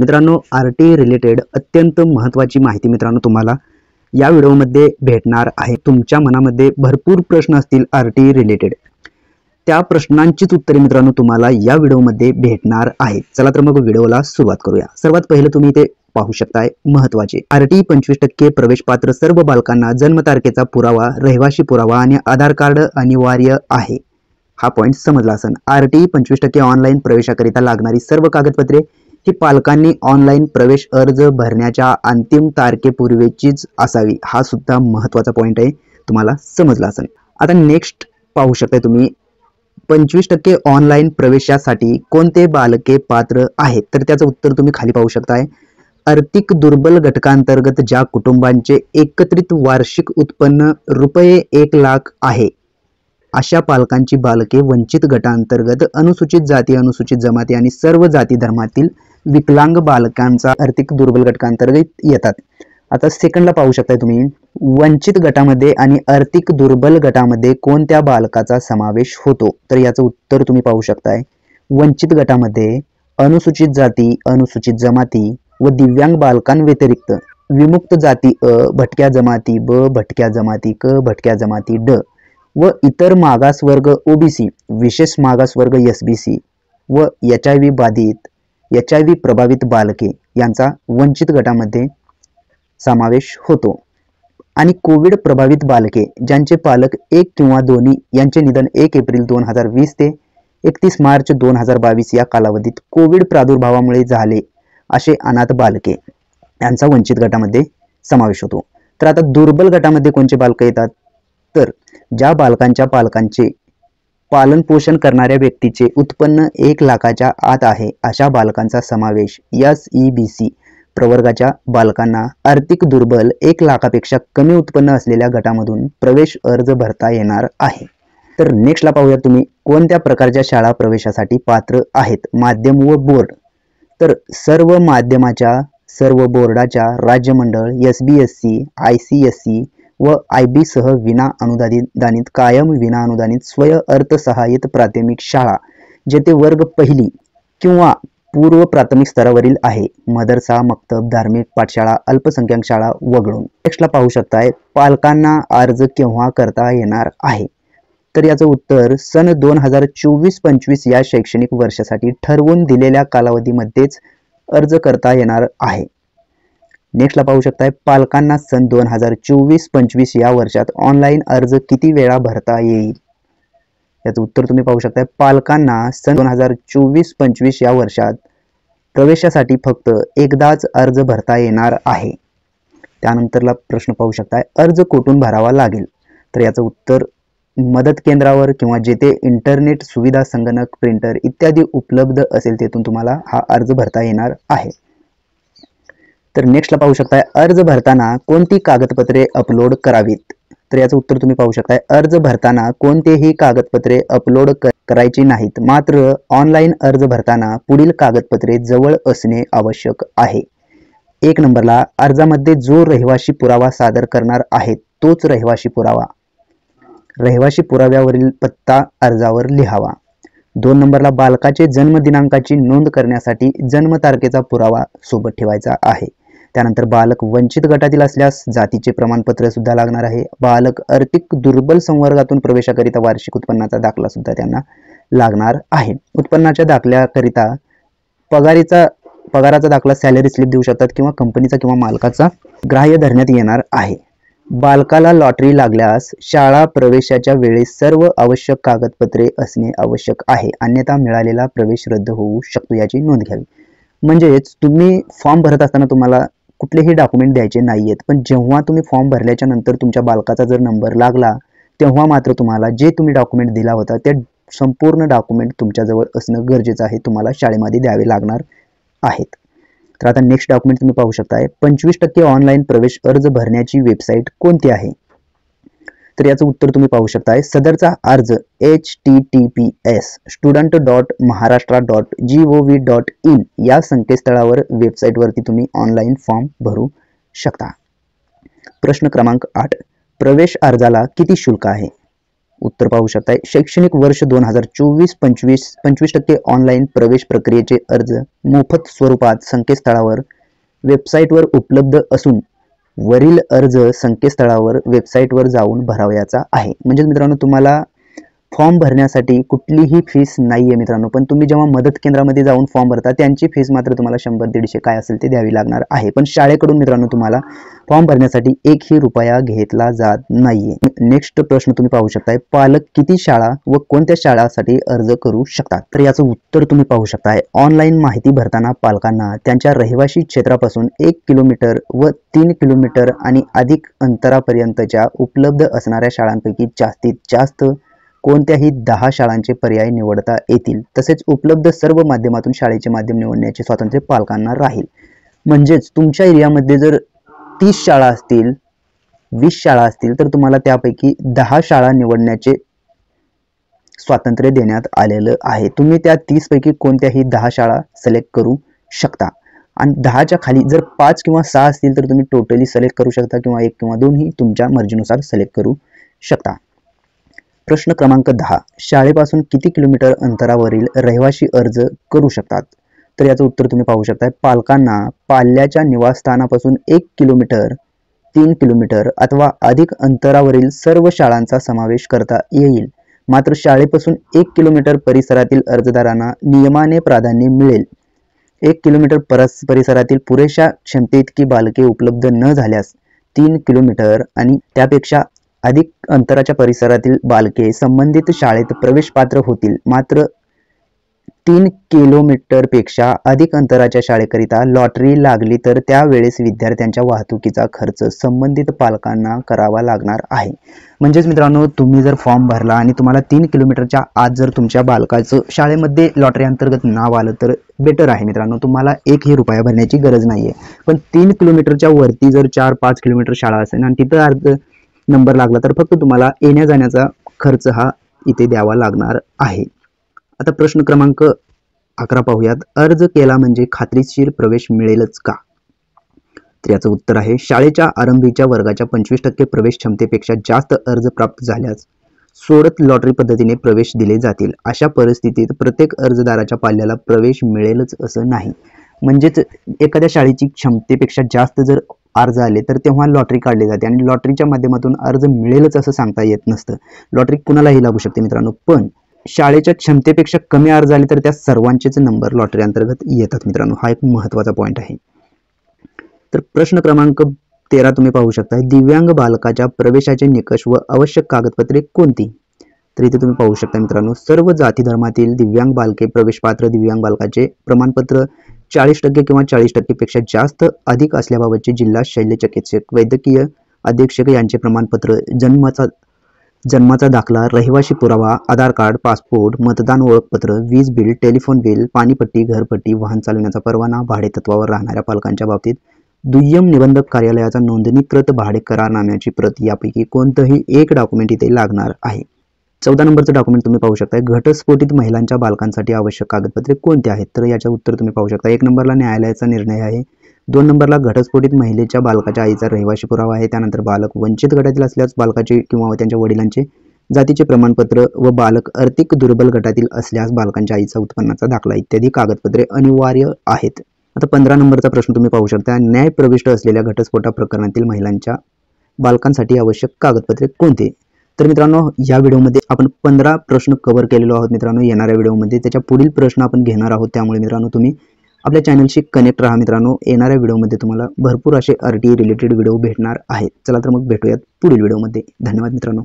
मित्रांनो, RT related अत्यंत महत्त्वाची माहिती मित्रांनो तुम्हाला या व्हिडिओमध्ये भेटणार आहे। तुमच्या मनामध्ये भरपूर प्रश्न असतील आरटी रिलेटेड, त्या प्रश्नांचीच उत्तरे मित्रांनो तुम्हाला या व्हिडिओमध्ये भेटणार आहेत। चला तर मग व्हिडिओला सुरुवात करूया। सर्वात पहिले तुम्ही इथे पाहू शकताय महत्त्वाचे आरटी 25% प्रवेश पात्र सर्व बालकांना जन्मतारखेचा पुरावा, रहिवासी पुरावा आणि आधार कार्ड अनिवार्य आहे। हा पॉइंट समजला असेल। आरटी 25% ऑनलाईन प्रवेशाकरिता लागणारी सर्व कागदपत्रे ही पालकांनी ऑनलाईन प्रवेश अर्ज भरण्याच्या अंतिम तारखेपूर्वीचीच असावी। हा सुद्धा महत्त्वाचा पॉइंट आहे, तुम्हाला समजला असेल। आता नेक्स्ट पाहू शकता तुम्ही 25% ऑनलाईन प्रवेशासाठी कोणते बालके पात्र आहेत, तर त्याचं उत्तर तुम्ही खाली पाहू शकताय। आर्थिक दुर्बल घटकांतर्गत ज्या कुटुंबांचे एकत्रित वार्षिक उत्पन्न रुपये 1 लाख आहे अशा पालकांची बालके वंचित गटांतर्गत अनुसूचित जाती, अनुसूचित जमाती आणि सर्व जाती धर्मातील विकलांग बालकांचा आर्थिक दुर्बल घटकांतर्गत येतात। आता सेकंडला पाहू शकताय तुम्ही, वंचित गटामध्ये आणि आर्थिक दुर्बल गटामध्ये कोणत्या बालकाचा समावेश होतो, तर याचं उत्तर तुम्ही पाहू शकताय। वंचित गटामध्ये अनुसूचित जाती, अनुसूचित जमाती व दिव्यांग बालकांव्यतिरिक्त विमुक्त जाती अ, भटक्या जमाती ब, भटक्या जमाती क, भटक्या जमाती ड व इतर मागासवर्ग ओबीसी, विशेष मागासवर्ग एसबीसी व HIV बाधित, HIV प्रभावित बालके यांचा वंचित गटामध्ये समावेश होतो। आणि कोविड प्रभावित बालके ज्यांचे पालक एक किंवा दोन्ही यांचे निधन 1 एप्रिल 2020 ते 31 मार्च 2022 या कालावधीत कोविड प्रादुर्भावामुळे झाले असे अनाथ बालके यांचा वंचित गटामध्ये समावेश होतो। तर आता दुर्बल गटामध्ये कोणते बालके येतात, तर ज्या बालकांच्या पालकांचे पालन पोषण करणाऱ्या व्यक्तीचे उत्पन्न 1 लाखाच्या आत आहे अशा बालकांचा समावेश SEBC प्रवर्गाच्या बालकांना आर्थिक दुर्बल 1 लाखापेक्षा कमी उत्पन्न असलेल्या गटामधून प्रवेश अर्ज भरता येणार आहे। तर नेक्स्टला पाहूया तुम्ही, कोणत्या प्रकारच्या शाळा प्रवेशासाठी पात्र आहेत, माध्यम व बोर्ड। तर सर्व माध्यमाच्या, सर्व बोर्डाच्या, राज्य मंडळ, SBSC, ICSE व IB सह विना अनुदानित, कायम विना अनुदानित, स्वयं अर्थसहाय्यित प्राथमिक शाळा जेथे वर्ग पहिली किंवा पूर्व प्राथमिक स्तरावरील आहे, मदरसा, मक्तब, धार्मिक पाठशाळा, अल्पसंख्याक शाळा वगळून। नेक्स्टला पाहू शकताय, पालकांना अर्ज केव्हा करता येणार आहे, तर याचं उत्तर सन 2024-25 या शैक्षणिक वर्षासाठी ठरवून दिलेल्या कालावधीमध्येच अर्ज करता येणार आहे। नेक्स्टला पाहू शकताय, पालकांना सन 2024-25 या वर्षात ऑनलाईन अर्ज किती वेळा भरता येईल, याचं उत्तर तुम्ही पाहू शकताय। पालकांना सन 2024-25 या वर्षात प्रवेशासाठी फक्त एकदाच अर्ज भरता येणार आहे। त्यानंतरला प्रश्न पाहू शकताय, अर्ज कुठून भरावा लागेल, तर याचं उत्तर मदत केंद्रावर किंवा जेथे इंटरनेट सुविधा, संगणक, प्रिंटर इत्यादी उपलब्ध असेल तेथून तुम्हाला हा अर्ज भरता येणार आहे। तर नेक्स्टला पाहू शकताय, अर्ज भरताना कोणती कागदपत्रे अपलोड करावीत, तर याचं उत्तर तुम्ही पाहू शकताय। अर्ज भरताना कोणतेही कागदपत्रे अपलोड करायची नाहीत, मात्र ऑनलाईन अर्ज भरताना पुढील कागदपत्रे जवळ असणे आवश्यक आहे। 1 नंबरला, अर्जामध्ये जो रहिवासी पुरावा सादर करणार आहे तोच रहिवासी पुरावा, रहिवासी पुराव्यावरील पत्ता अर्जावर लिहावा। 2 नंबरला, बालकाचे जन्मदिनांकाची नोंद करण्यासाठी जन्मतारखेचा पुरावा सोबत ठेवायचा आहे। त्यानंतर बालक वंचित गटातील असल्यास जातीचे प्रमाणपत्र सुद्धा लागणार आहे। बालक आर्थिक दुर्बल संवर्गातून प्रवेशाकरिता वार्षिक उत्पन्नाचा दाखला सुद्धा त्यांना लागणार आहे। उत्पन्नाच्या दाखल्याकरिता पगाराचा दाखला, सॅलरी स्लिप देऊ शकतात किंवा कंपनीचा किंवा मालकाचा ग्राह्य धरण्यात येणार आहे। बालकाला लॉटरी लागल्यास शाळा प्रवेशाच्या वेळी सर्व आवश्यक कागदपत्रे असणे आवश्यक आहे, अन्यथा मिळालेला प्रवेश रद्द होऊ शकतो, याची नोंद घ्यावी। म्हणजेच तुम्ही फॉर्म भरत असताना तुम्हाला कुठलेही डॉक्युमेंट द्यायचे नाहीयेत, पण जेव्हा तुम्ही फॉर्म भरल्याच्या नंतर तुमच्या बालकाचा जर नंबर लागला तेव्हा मात्र तुम्हाला जे तुम्ही डॉक्युमेंट दिला होता ते संपूर्ण डॉक्युमेंट तुमच्याजवळ असणं गरजेचं आहे, तुम्हाला शाळेमध्ये द्यावे लागणार आहेत। तर आता नेक्स्ट डॉक्युमेंट तुम्ही पाहू शकताय, 25% ऑनलाईन प्रवेश अर्ज भरण्याची वेबसाईट कोणती आहे, तर याचं उत्तर तुम्ही पाहू शकताय। सदरचा अर्ज https://student.maharashtra.gov.in या संकेतस्थळावर वेबसाईटवरती तुम्ही ऑनलाईन फॉर्म भरू शकता। प्रश्न क्रमांक 8, प्रवेश अर्जाला किती शुल्क आहे, उत्तर पाहू शकताय. शैक्षणिक वर्ष 2024-25 25% ऑनलाईन प्रवेश प्रक्रियेचे अर्ज मोफत स्वरूपात संकेतस्थळावर वेबसाईटवर उपलब्ध असून वरील अर्ज संकेतस्थळावर वेबसाईटवर जाऊन भरावयाचा आहे. म्हणजे मित्रांनो तुम्हाला फॉर्म भरण्यासाठी कुठलीही फीस नाहीये मित्रांनो, पण तुम्ही जेव्हा मदत केंद्रामध्ये जाऊन फॉर्म भरता त्यांची फीस मात्र तुम्हाला 100-150 काय असेल ते द्यावी लागणार आहे. पण शाळेकडून मित्रांनो तुम्हाला फॉर्म भरण्यासाठी 1ही रुपया घेतला जात नाहीये. नेक्स्ट प्रश्न तुम्ही पाहू शकताय. पालक किती शाळा व कोणत्या शाळांसाठी अर्ज करू शकतात? तर याचं उत्तर तुम्ही पाहू शकताय. ऑनलाईन माहिती भरताना पालकांना त्यांच्या रहिवासी क्षेत्रापासून 1 किलोमीटर व 3 किलोमीटर आणि अधिक अंतरापर्यंतच्या उपलब्ध असणाऱ्या शाळांपैकी जास्तीत जास्त कोणत्याही 10 शाळांचे पर्याय निवडता येतील. तसेच उपलब्ध सर्व माध्यमातून शाळेचे माध्यम निवडण्याचे स्वातंत्र्य पालकांना राहील. म्हणजेच तुमच्या एरियामध्ये जर 30 शाळा असतील, 20 शाळा असतील तर तुम्हाला त्यापैकी 10 शाळा निवडण्याचे स्वातंत्र्य देण्यात आलेलं आहे. तुम्ही त्या 30 पैकी कोणत्याही 10 शाळा सिलेक्ट करू शकता आणि 10च्या खाली जर 5 किंवा 6 असतील तर तुम्ही टोटली सिलेक्ट करू शकता किंवा 1 किंवा 2 ही तुमच्या मर्जीनुसार सिलेक्ट करू शकता. प्रश्न क्रमांक 10. शाळेपासून किती किलोमीटर अंतरावरील रहिवासी अर्ज करू शकतात? तर याचं उत्तर तुम्ही पाहू शकता. पालकांना पाल्याच्या निवासस्थानापासून 1 किलोमीटर, 3 किलोमीटर अथवा अधिक अंतरावरील सर्व शाळांचा समावेश करता येईल. मात्र शाळेपासून 1 किलोमीटर परिसरातील अर्जदारांना नियमाने प्राधान्य मिळेल. 1 किलोमीटर परिसरातील पुरेशा क्षमतेइतकी बालके उपलब्ध न झाल्यास 3 किलोमीटर आणि त्यापेक्षा अधिक अंतराच्या परिसरातील बालके संबंधित शाळेत प्रवेश पात्र होतील. मात्र 3 किलोमीटरपेक्षा अधिक अंतराच्या शाळेकरिता लॉटरी लागली तर त्यावेळेस विद्यार्थ्यांच्या वाहतुकीचा खर्च संबंधित पालकांना करावा लागणार आहे. म्हणजेच मित्रांनो तुम्ही जर फॉर्म भरला आणि तुम्हाला 3 किलोमीटरच्या आत जर तुमच्या बालकाचं शाळेमध्ये लॉटरी अंतर्गत नाव आलं तर बेटर आहे मित्रांनो, तुम्हाला 1ही रुपया भरण्याची गरज नाहीये. पण 3 किलोमीटरच्या वरती जर 4-5 किलोमीटर शाळा असेल आणि तिथं अर्ज नंबर लागला तर फक्त तुम्हाला येण्या जाण्याचा खर्च हा इथे द्यावा लागणार आहे. आता प्रश्न क्रमांक 11 पाहूयात. अर्ज केला म्हणजे खात्रीशीर प्रवेश मिळेलच का? तर याचं उत्तर आहे शाळेच्या आरंभीच्या वर्गाच्या 25% प्रवेश क्षमतेपेक्षा जास्त अर्ज प्राप्त झाल्यास सोडत लॉटरी पद्धतीने प्रवेश दिले जातील. अशा परिस्थितीत प्रत्येक अर्जदाराच्या पाल्याला प्रवेश मिळेलच असं नाही. म्हणजेच एखाद्या शाळेची क्षमतेपेक्षा जास्त जर अर्ज आले तर तेव्हा लॉटरी काढली जाते आणि लॉटरीच्या माध्यमातून अर्ज मिळेलच असं सांगता येत नसतं. लॉटरी कुणालाही लागू शकते मित्रांनो, पण शाळेच्या क्षमतेपेक्षा कमी अर्ज आले तर त्या सर्वांचेच नंबर लॉटरी अंतर्गत येतात मित्रांनो. हा एक महत्त्वाचा पॉईंट आहे. तर प्रश्न क्रमांक 13 तुम्ही पाहू शकता. दिव्यांग बालकाच्या प्रवेशाचे निकष व आवश्यक कागदपत्रे कोणती? तर इथे तुम्ही पाहू शकता मित्रांनो, सर्व जाती धर्मातील दिव्यांग बालके प्रवेश पात्र. दिव्यांग बालकाचे प्रमाणपत्र 40% किंवा 40% पेक्षा जास्त अधिक असल्याबाबतचे जिल्हा शल्य चिकित्सक, वैद्यकीय अधीक्षक यांचे प्रमाणपत्र, जन्माचा दाखला, रहिवासी पुरावा, आधार कार्ड, पासपोर्ट, मतदान ओळखपत्र, वीज बिल, टेलिफोन बिल, पाणीपट्टी, घरपट्टी, वाहन चालवण्याचा परवाना, भाडे तत्वावर राहणाऱ्या पालकांच्या बाबतीत दुय्यम निबंधक कार्यालयाचा नोंदणीकृत भाडे करारनाम्याची प्रत यापैकी कोणतंही एक डॉक्युमेंट इथे लागणार आहे. 14 नंबरचं डॉक्युमेंट तुम्ही पाहू शकता. घटस्फोटित महिलांच्या बालकांसाठी आवश्यक कागदपत्रे कोणती आहेत? तर याचे उत्तर तुम्ही पाहू शकता. 1 नंबरला न्यायालयाचा निर्णय आहे. 2 नंबरला घटस्फोटित महिलेच्या बालकाच्या आईचा रहिवासी पुरावा आहे. त्यानंतर बालक वंचित गटातील असल्यास बालकाचे किंवा त्यांच्या वडिलांचे जातीचे प्रमाणपत्र व बालक आर्थिक दुर्बल गटातील असल्यास बालकांच्या आईचा उत्पन्नाचा दाखला इत्यादी कागदपत्रे अनिवार्य आहेत. आता 15 नंबरचा प्रश्न तुम्ही पाहू शकता. न्याय प्रविष्ट असलेल्या घटस्फोटा प्रकरणातील महिलांच्या बालकांसाठी आवश्यक कागदपत्रे कोणते? तर मित्रांनो या व्हिडिओमध्ये आपण 15 प्रश्न कव्हर केलेलो आहोत मित्रांनो. येणाऱ्या व्हिडिओमध्ये त्याच्या पुढील प्रश्न आपण घेणार आहोत. त्यामुळे मित्रांनो तुम्ही आपल्या चॅनलशी कनेक्ट राहा मित्रांनो. येणाऱ्या व्हिडिओमध्ये तुम्हाला भरपूर असे RTI रिलेटेड व्हिडिओ भेटणार आहेत. चला तर मग भेटूयात पुढील व्हिडिओमध्ये. धन्यवाद मित्रांनो.